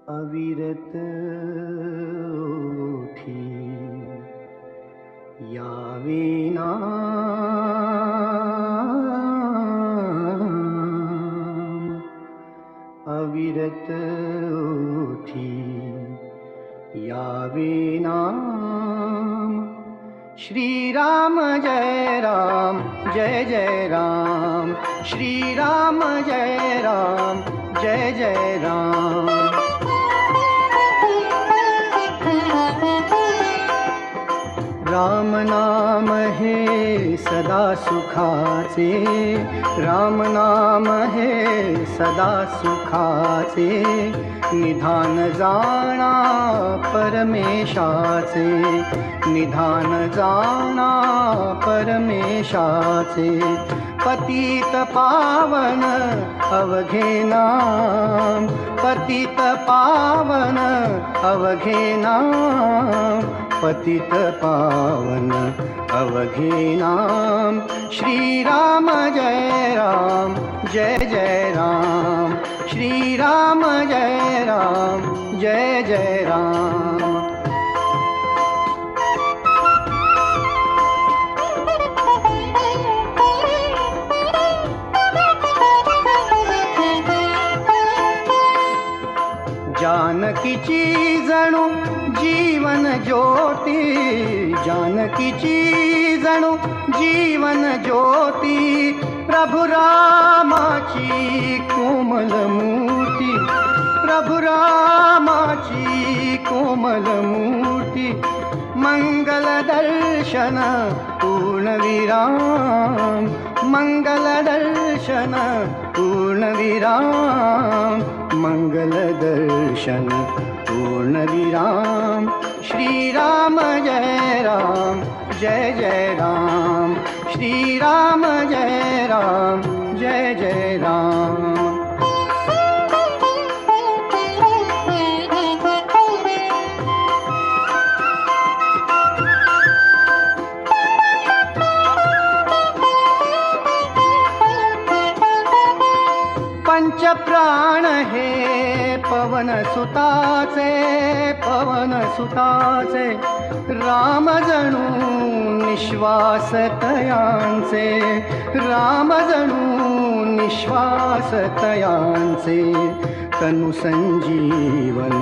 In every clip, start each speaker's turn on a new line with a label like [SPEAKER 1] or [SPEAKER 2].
[SPEAKER 1] अविरत ओठी यावे नाम, अविरत ओठी यावे नाम। श्री राम जय राम जय जय राम, श्री राम जय राम जय जय राम। राम नाम हे सदा सुखाचे, राम नाम हे सदा सुखाचे। निधान जाणा परमेशाचे, निधान जाणा परमेशाचे। पतित पावन अवघे नाम, पतित पावन अवघे नाम, पतित पावन अवघे नाम। श्री राम जय राम जय जय राम, श्री राम जय राम जय जय राम। जानकीची जणू जीवन ज्योती, जानकीची जणू जीवन ज्योती। प्रभु रामाची कोमल मूर्ती, प्रभु रामाची कोमल मूर्ती। मंगल दर्शन पूर्णविराम, मंगल दर्शन पूर्णविराम, मंगल दर्शन पूर्णविराम। श्री राम जय राम जय जय राम, श्री राम जय राम जय जय राम। पंच प्राण हे पवन सुताचे, पवन सुताचे। राम जणू निश्वास तयांचे, राम जणू निश्वास तयांचे। तनु संजीवन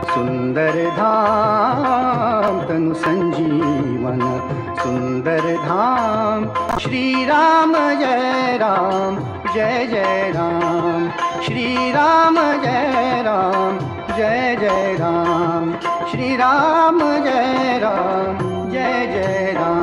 [SPEAKER 1] सुंदर धाम, तनु संजीवन सुंदर धाम। श्री राम जय राम जय जय राम, श्री राम जय राम जय जय राम, श्री राम जय राम जय जय राम।